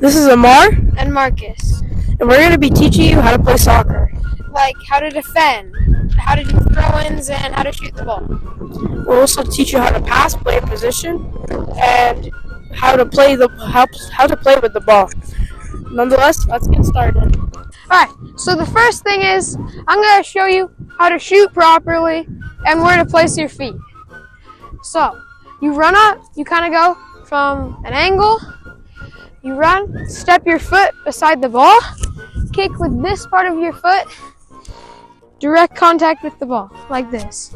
This is Amar, and Markus. and we're going to be teaching you how to play soccer. Like how to defend, how to do throw-ins, and how to shoot the ball. We'll also teach you how to pass, play a position, and how to play with the ball. Nonetheless, let's get started. Alright, so the first thing is I'm going to show you how to shoot properly and where to place your feet. So, you run up, you kind of go from an angle, you run, step your foot beside the ball, kick with this part of your foot, direct contact with the ball, like this.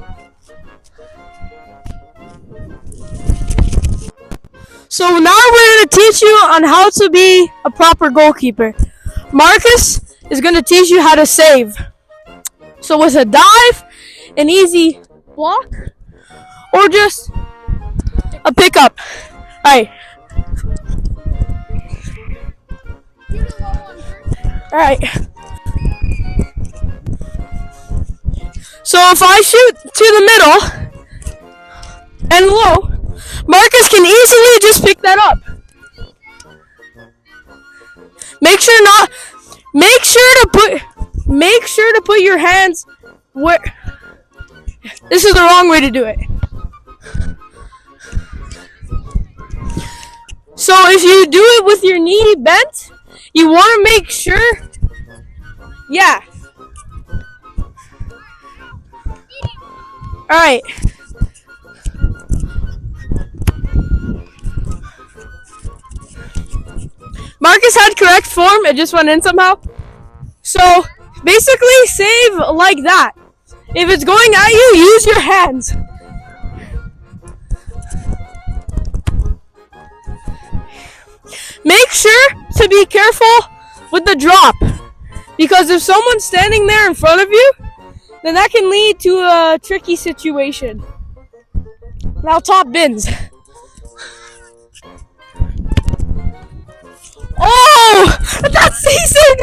So now we're going to teach you on how to be a proper goalkeeper. Markus is going to teach you how to save. So with a dive, an easy block, or just a pickup. Alright. Alright. So if I shoot to the middle and low, Markus can easily just pick that up. Make sure to put your hands where. This is the wrong way to do it. So if you do it with your knee bent, you want to make sure. Yeah. All right. Markus had correct form, it just went in somehow. So basically save like that. If it's going at you, use your hands. Make sure to be careful with the drop, because if someone's standing there in front of you, then that can lead to a tricky situation. Now top bins. Oh, that's decent.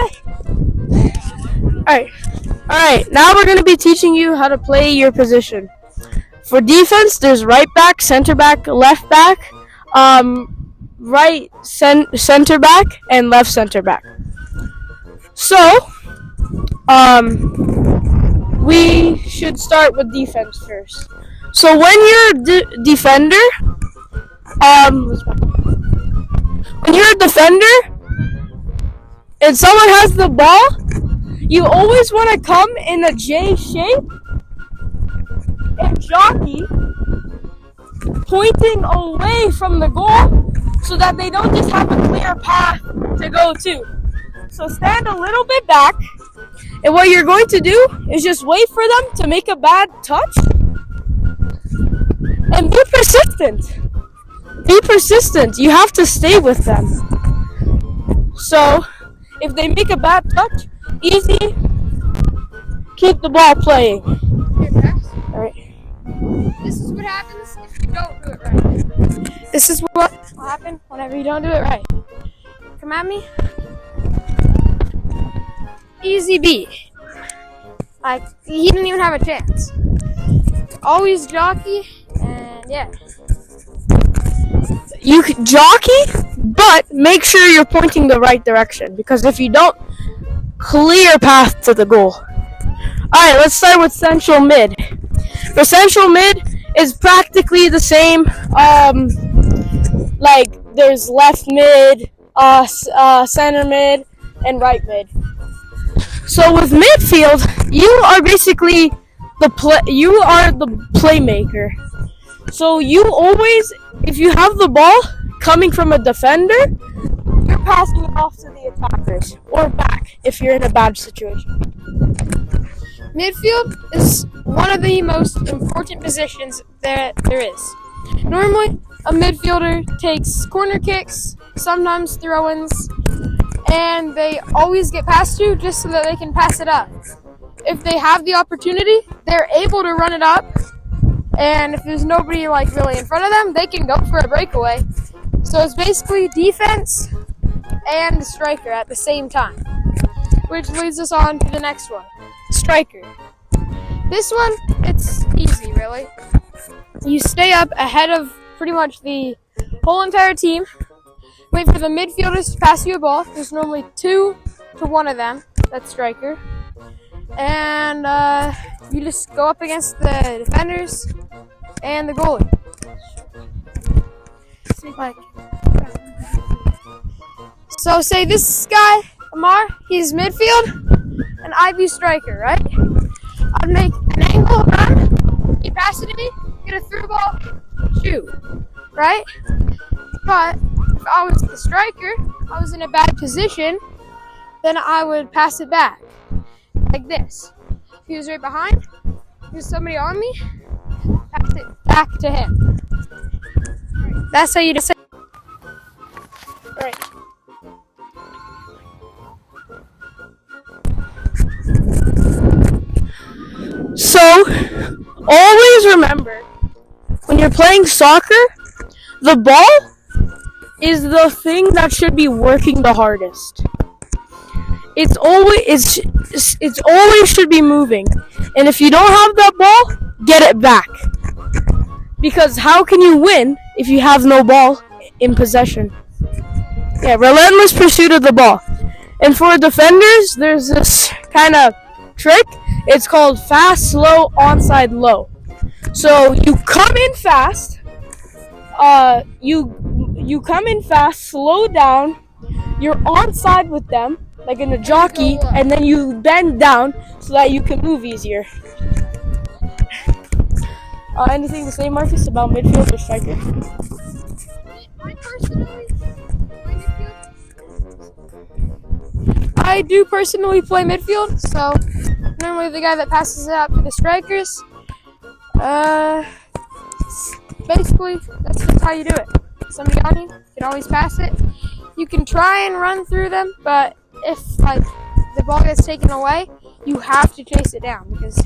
Alright, now we're going to be teaching you how to play your position. For defense, there's right back, center back, left back, center back, and left center back. So, we should start with defense first. So when you're a defender, when you're a defender and someone has the ball, you always want to come in a J shape and jockey, pointing away from the goal so that they don't just have a clear path to go to. So stand a little bit back, and what you're going to do is just wait for them to make a bad touch and be persistent. Be persistent. You have to stay with them. So if they make a bad touch, easy, keep the ball playing. Alright. This is what happens if you don't do it right. This is what will happen whenever you don't do it right. Come at me. Easy beat. Like, he didn't even have a chance. Always jockey, and yeah. You can jockey, but make sure you're pointing the right direction, because if you don't, clear path to the goal. Alright, let's start with central mid. For central mid is practically the same. Like there's left mid, center mid, and right mid. So with midfield, you are basically the playmaker. So you always, if you have the ball coming from a defender, you're passing it off to the attackers, or back if you're in a bad situation. Midfield is one of the most important positions that there is. Normally, a midfielder takes corner kicks, sometimes throw-ins, and they always get passed to just so that they can pass it up. If they have the opportunity, they're able to run it up, and if there's nobody really in front of them, they can go for a breakaway. So it's basically defense and striker at the same time, which leads us on to the next one, striker. This one, it's easy, really. You stay up ahead of pretty much the whole entire team. wait for the midfielders to pass you a ball. There's normally 2 to 1 of them. That's striker. And you just go up against the defenders and the goalie. Like, so say this guy, Amar, he's midfield, and I be striker, right? I'd make an angle run, he pass it to me, get a through ball, shoot, right? But if I was the striker, I was in a bad position, then I would pass it back, like this. If he was right behind, there's somebody on me, pass it back to him. That's how you decide. Right. So, always remember, when you're playing soccer, the ball is the thing that should be working the hardest. It's always should be moving. And if you don't have that ball, get it back. Because how can you win if you have no ball in possession? Yeah, relentless pursuit of the ball. And for defenders, there's this kind of trick. It's called fast, slow, onside, low. So you come in fast. You come in fast, slow down. You're onside with them, like in a jockey, and then you bend down so that you can move easier. Anything to say, Marcus, about midfield or striker? I do personally play midfield, so normally the guy that passes it out to the strikers. Basically, that's just how you do it. Somebody on you can always pass it. You can try and run through them, but if the ball gets taken away, you have to chase it down because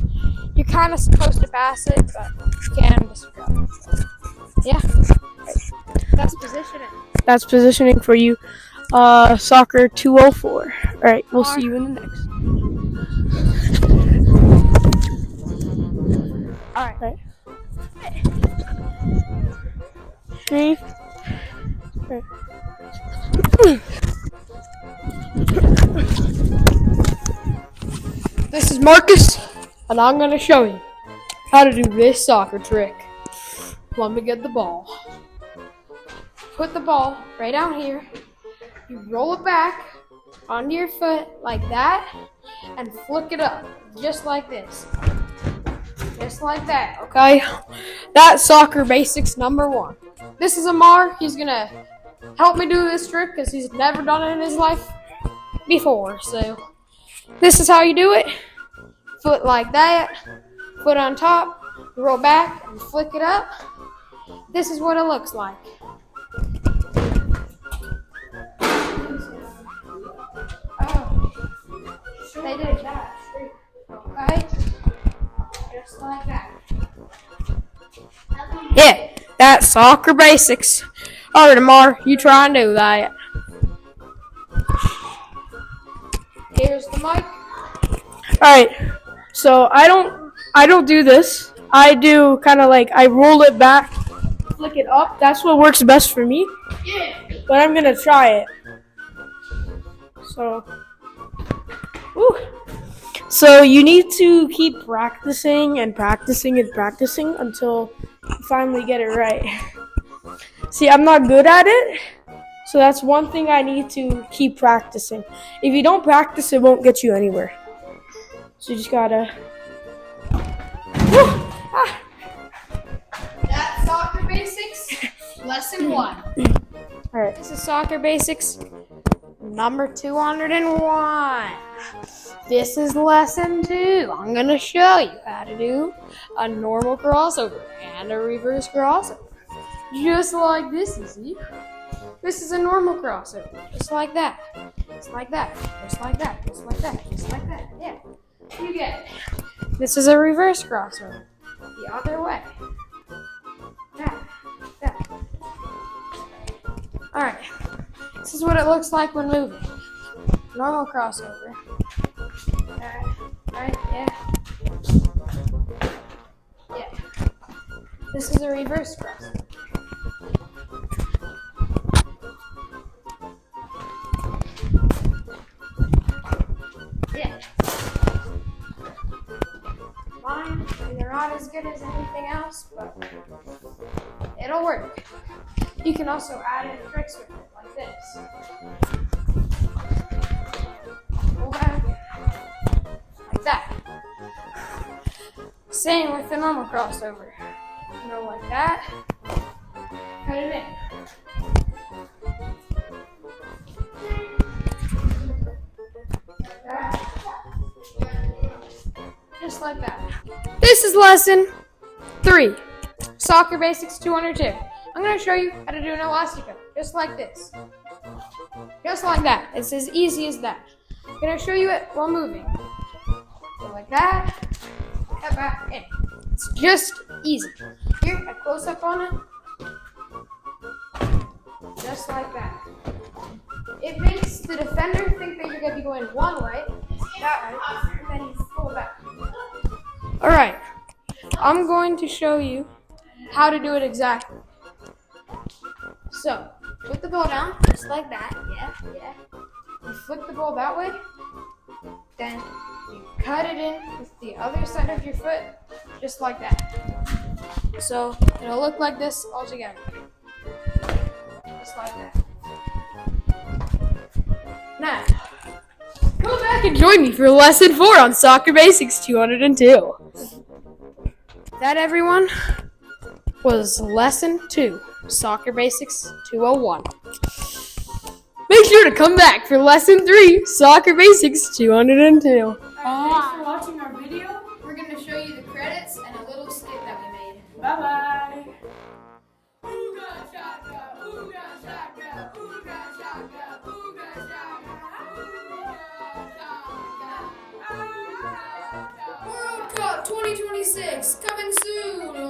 you're kind of supposed to pass it, but you can just go. Yeah, that's positioning. That's positioning for you. Soccer 204. All right, we'll see you in the next. All right. 3. Right. This is Marcus, and I'm going to show you how to do this soccer trick. Let me get the ball. Put the ball right down here. You roll it back onto your foot like that and flick it up just like this. Just like that, okay? That's soccer basics number 1. This is Amar. He's going to help me do this trick because he's never done it in his life before. So this is how you do it. Foot like that. Foot on top. Roll back and flick it up. This is what it looks like. They did that. Okay? Just like that. Yeah, that's soccer basics. Alright, Amar, you try and do that. Here's the mic. Alright, so I don't do this. I do kind of like, I roll it back, flick it up. That's what works best for me. Yeah. But I'm gonna try it. So you need to keep practicing and practicing and practicing until you finally get it right. See, I'm not good at it, so that's one thing I need to keep practicing. If you don't practice, it won't get you anywhere. So you just gotta... That's soccer basics, lesson 1. Alright. This is soccer basics number 201. This is lesson 2. I'm going to show you how to do a normal crossover and a reverse crossover. Just like this, you see? This is a normal crossover. Just like that. Just like that. Just like that. Just like that. Just like that. Yeah. You get it. This is a reverse crossover. The other way. That. That. Alright. This is what it looks like when moving. Normal crossover. Alright, yeah. Yeah. This is a reverse crossover. good as anything else, but it'll work. You can also add in tricks with it, like this. Pull back, like that. Same with the normal crossover. Go like that, cut it in. Just like that. This is lesson 3, Soccer Basics 202. I'm going to show you how to do an elastico, just like this. Just like that. It's as easy as that. I'm going to show you it while moving. Go like that, cut back in. It's just easy. Here, a close up on it. Just like that. It makes the defender think that you're going to be going one way, that way, and then you pull back. Alright, I'm going to show you how to do it exactly. So, put the ball down, just like that, yeah. You flick the ball that way, then you cut it in with the other side of your foot, just like that. So, it'll look like this all together. Just like that. Now, go back and join me for lesson 4 on Soccer Basics 202. That, everyone, was lesson 2, Soccer Basics 201. Make sure to come back for lesson 3, Soccer Basics 202. Thanks for watching our video. We're going to show you the credits and a little skit that we made. Bye-bye. Ooga shaka, ooga shaka, ooga shaka, ooga shaka, ooga shaka. World Cup 2026 coming soon.